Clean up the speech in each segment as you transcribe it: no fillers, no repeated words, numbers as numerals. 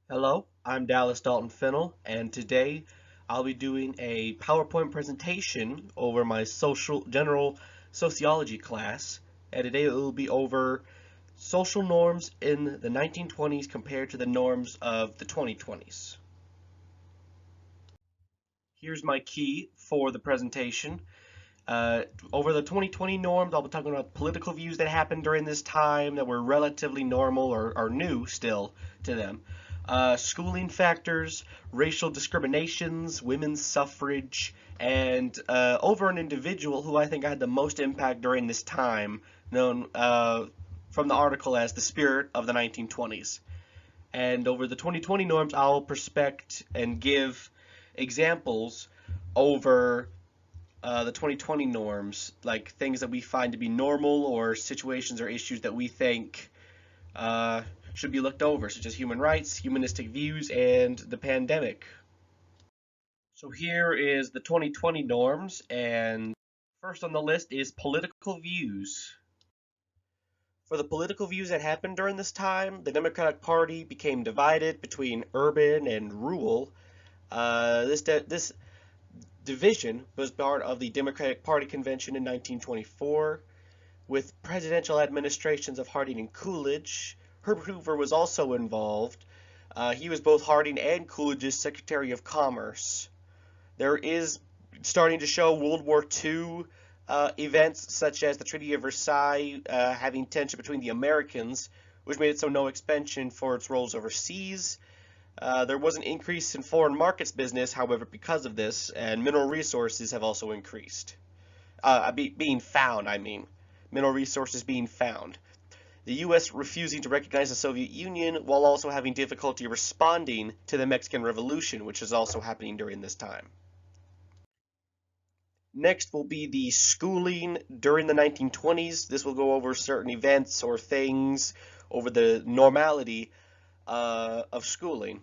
Hello, I'm Dallas Dalton Fennell, and today I'll be doing a PowerPoint presentation over my general sociology class, and today it will be over social norms in the 1920s compared to the norms of the 2020s. Here's my key for the presentation. Over the 2020 norms, I'll be talking about political views that happened during this time that were relatively normal or new still to them. Schooling factors, racial discriminations, women's suffrage, and over an individual who I think had the most impact during this time, known from the article as the spirit of the 1920s. And over the 2020 norms, I'll prospect and give examples over the 2020 norms, like things that we find to be normal or situations or issues that we think uh, should be looked over, such as human rights, humanistic views, and the pandemic. So here is the 2020 norms, and first on the list is political views. For the political views that happened during this time, the Democratic Party became divided between urban and rural. This division was part of the Democratic Party convention in 1924, with presidential administrations of Harding and Coolidge. Herbert Hoover was also involved. He was both Harding and Coolidge's Secretary of Commerce. There is starting to show World War II events such as the Treaty of Versailles having tension between the Americans, which made it so no expansion for its roles overseas. There was an increase in foreign markets business, however, because of this, and mineral resources have also increased. Being found, I mean. Mineral resources being found. The U.S. refusing to recognize the Soviet Union while also having difficulty responding to the Mexican Revolution, which is also happening during this time. Next will be the schooling during the 1920s. This will go over certain events or things over the normality of schooling.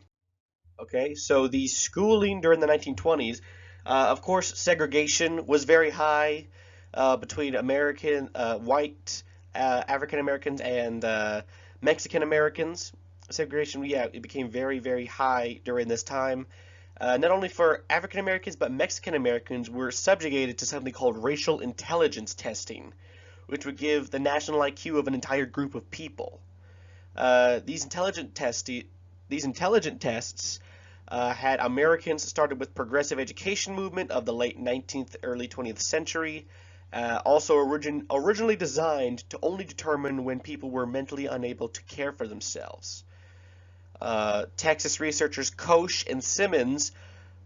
Okay, so the schooling during the 1920s, of course, segregation was very high between white African Americans and Mexican Americans. Segregation, yeah, it became very, very high during this time. Not only for African Americans, but Mexican Americans were subjugated to something called racial intelligence testing, which would give the national IQ of an entire group of people. These intelligent tests had Americans started with progressive education movement of the late 19th, early 20th century, also originally designed to only determine when people were mentally unable to care for themselves. Texas researchers Koch and Simmons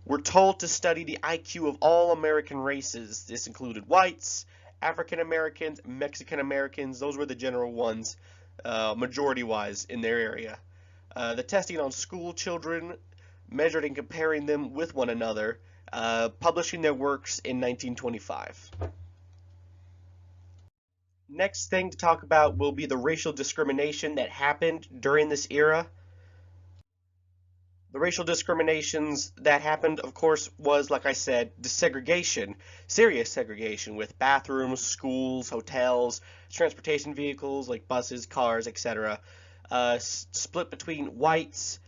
were told to study the IQ of all American races. This included whites, African Americans, Mexican Americans. Those were the general ones, majority-wise, in their area. The testing on school children measured and comparing them with one another, publishing their works in 1925. Next thing to talk about will be the racial discrimination that happened during this era. The racial discriminations that happened, of course, was, like I said, desegregation, serious segregation with bathrooms, schools, hotels, transportation vehicles like buses, cars, etc. Split between whites,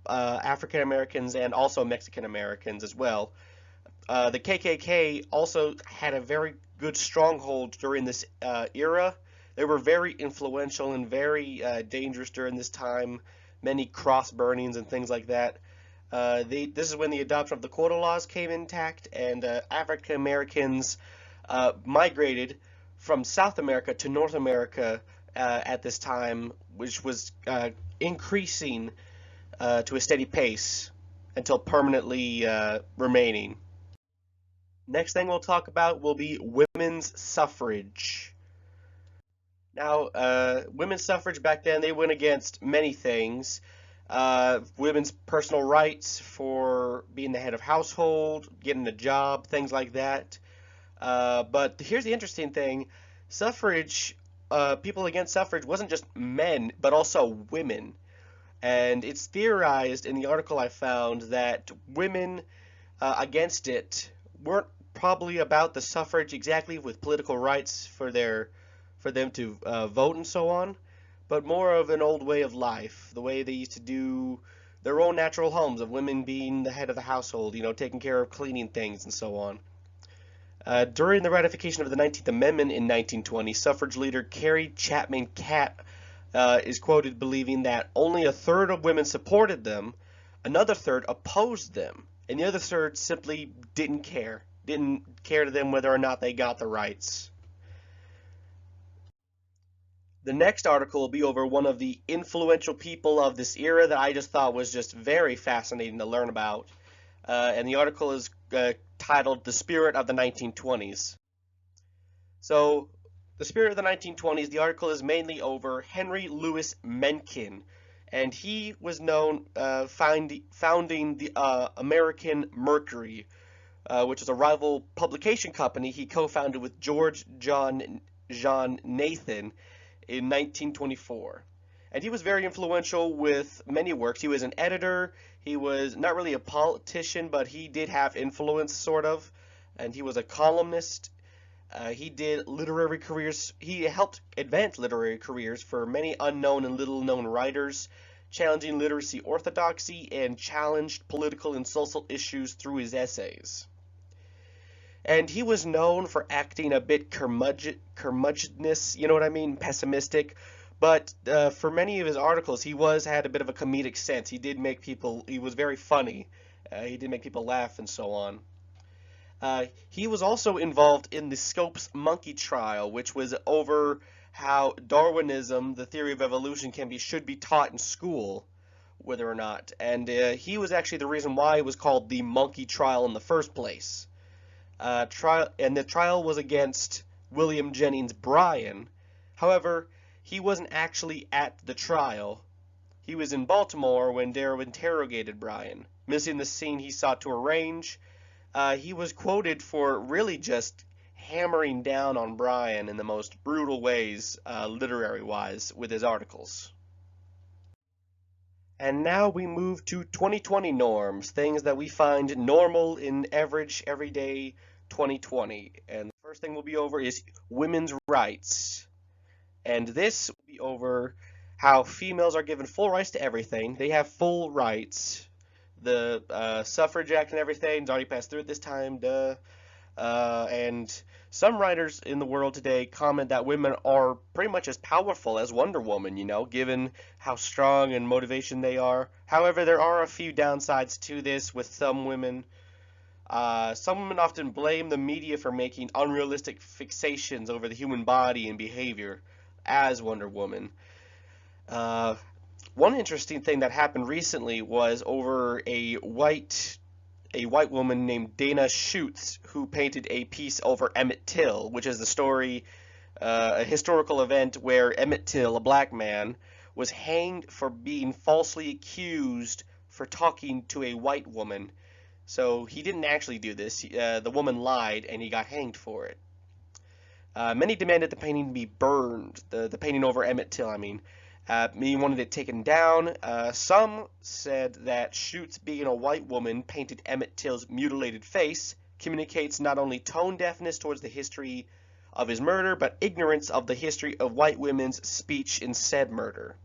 African Americans, and also Mexican Americans as well. The KKK also had a very good stronghold during this era. They were very influential and very dangerous during this time. Many cross burnings and things like that. This is when the adoption of the quota laws came intact, and African Americans migrated from South America to North America at this time, which was increasing to a steady pace until permanently remaining. Next thing we'll talk about will be women's suffrage. Now, women's suffrage back then, they went against many things. Women's personal rights for being the head of household, getting a job, things like that. But here's the interesting thing. Suffrage, people against suffrage wasn't just men, but also women. And it's theorized in the article I found that women against it weren't probably about the suffrage exactly with political rights for them to vote and so on, but more of an old way of life, the way they used to do their own natural homes, of women being the head of the household, taking care of cleaning things and so on. During the ratification of the 19th Amendment in 1920, suffrage leader Carrie Chapman Catt is quoted believing that only a third of women supported them, another third opposed them, and the other third simply didn't care. Didn't care to them whether or not they got the rights. The next article will be over one of the influential people of this era that I just thought was just very fascinating to learn about. And the article is titled The Spirit of the 1920's. So, The Spirit of the 1920's, the article is mainly over Henry Louis Mencken. And he was known founding the American Mercury, which is a rival publication company he co-founded with George John Nathan in 1924. And he was very influential with many works. He was an editor. He was not really a politician, but he did have influence, sort of. And he was a columnist. He did literary careers. He helped advance literary careers for many unknown and little-known writers, challenging literacy orthodoxy, and challenged political and social issues through his essays. And he was known for acting a bit curmudgeonous, you know what I mean, pessimistic. But for many of his articles, he had a bit of a comedic sense. He was very funny. He did make people laugh and so on. He was also involved in the Scopes monkey trial, which was over how Darwinism, the theory of evolution, should be taught in school, whether or not. And he was actually the reason why it was called the monkey trial in the first place. The trial was against William Jennings Bryan. However, he wasn't actually at the trial. He was in Baltimore when Darrow interrogated Bryan. Missing the scene he sought to arrange, he was quoted for really just hammering down on Bryan in the most brutal ways, literary-wise, with his articles. And now we move to 2020 norms, things that we find normal in average, everyday 2020. And the first thing we'll be over is women's rights. And this will be over how females are given full rights to everything. They have full rights. The Suffrage Act and everything is already passed through at this time, duh. And some writers in the world today comment that women are pretty much as powerful as Wonder Woman, given how strong and motivation they are. However, there are a few downsides to this with some women. Some women often blame the media for making unrealistic fixations over the human body and behavior as Wonder Woman. One interesting thing that happened recently was over a white woman named Dana Schutz, who painted a piece over Emmett Till, which is the story, a historical event where Emmett Till, a black man, was hanged for being falsely accused for talking to a white woman. So he didn't actually do this. The woman lied, and he got hanged for it. Many demanded the painting be burned, the painting over Emmett Till, I mean. Many wanted it taken down. Some said that Schutz, being a white woman, painted Emmett Till's mutilated face, communicates not only tone deafness towards the history of his murder, but ignorance of the history of white women's speech in said murder.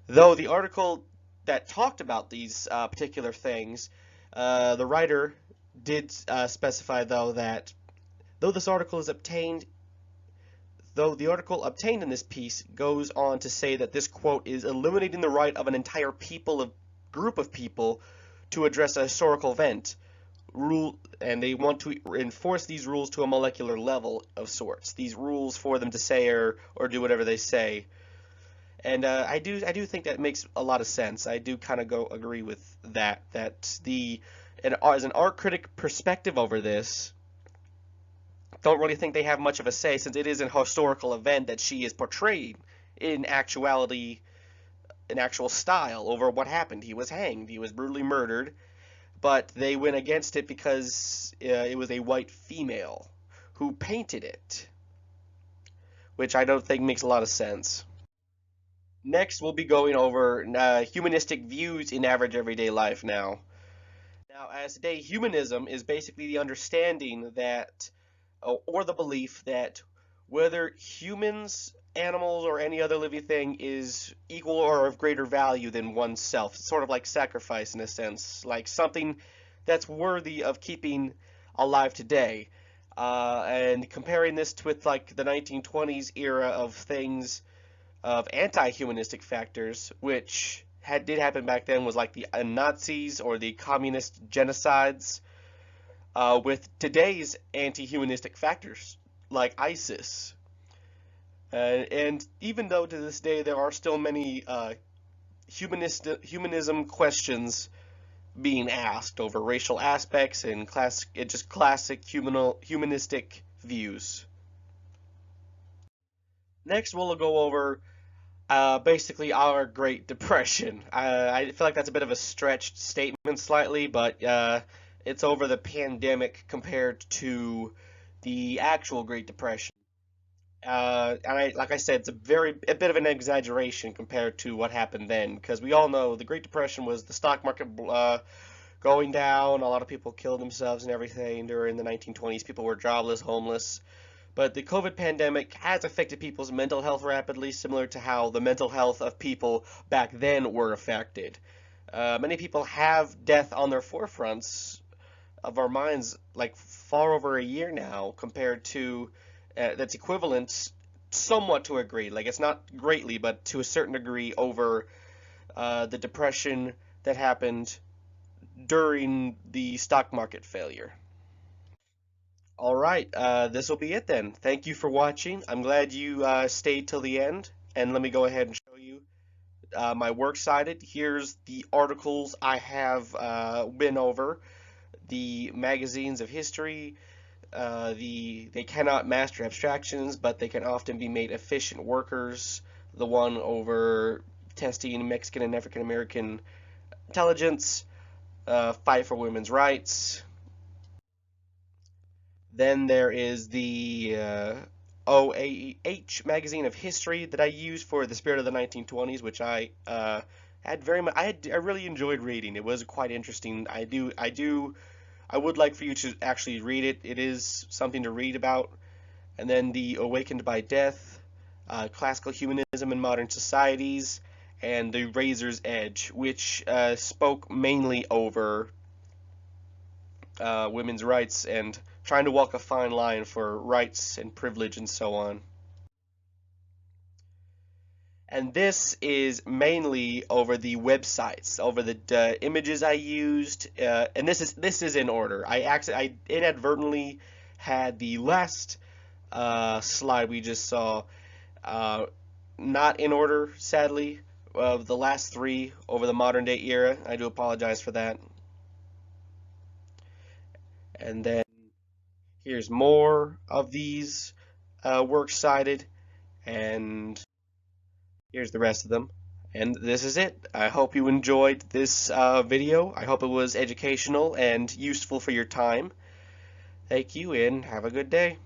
Though the article that talked about these particular things, the writer did specify, though, that though the article obtained in this piece goes on to say that this quote is eliminating the right of an entire group of people to address a historical event, and they want to enforce these rules to a molecular level of sorts. These rules for them to say or do whatever they say. And I do think that makes a lot of sense. I do kind of agree with that. As an art critic perspective over this, don't really think they have much of a say, since it is an historical event that she is portraying in actuality, in actual style over what happened. He was hanged. He was brutally murdered, but they went against it because it was a white female who painted it, which I don't think makes a lot of sense. Next, we'll be going over humanistic views in average everyday life now. Now, as today, humanism is basically the understanding that, or the belief that whether humans animals or any other living thing is equal or of greater value than oneself. It's sort of like sacrifice in a sense, like something that's worthy of keeping alive today. And comparing this to with like the 1920s era of things of anti-humanistic factors, which did happen back then, was like the Nazis or the communist genocides, with today's anti-humanistic factors like ISIS. And even though to this day there are still many humanism questions being asked over racial aspects and just classic humanistic views. Next, we'll go over basically our Great Depression. I feel like that's a bit of a stretched statement slightly, but it's over the pandemic compared to the actual Great Depression. Like I said, it's a bit of an exaggeration compared to what happened then, because we all know the Great Depression was the stock market going down. A lot of people killed themselves and everything during the 1920s. People were jobless, homeless. But the COVID pandemic has affected people's mental health rapidly, similar to how the mental health of people back then were affected. Many people have death on their forefronts of our minds, like far over a year now, compared to that's equivalent somewhat to a grade. Like it's not greatly, but to a certain degree over the depression that happened during the stock market failure. All right, this will be it then. Thank you for watching. I'm glad you stayed till the end. And let me go ahead and show you my works cited. Here's the articles I have been over. The magazines of history, they cannot master abstractions, but they can often be made efficient workers. The one over testing Mexican and African American intelligence, fight for women's rights. Then there is the OAH magazine of history that I used for the spirit of the 1920s, which I had very much. I really enjoyed reading. It was quite interesting. I would like for you to actually read it. It is something to read about. And then the Awakened by Death, Classical Humanism in Modern Societies, and the Razor's Edge, which spoke mainly over women's rights and trying to walk a fine line for rights and privilege and so on. And this is mainly over the websites, over the images I used, and this is in order. I inadvertently had the last slide we just saw not in order, sadly. The last three over the modern day era. I do apologize for that. And then here's more of these works cited, and here's the rest of them. And this is it. I hope you enjoyed this video. I hope it was educational and useful for your time. Thank you, and have a good day.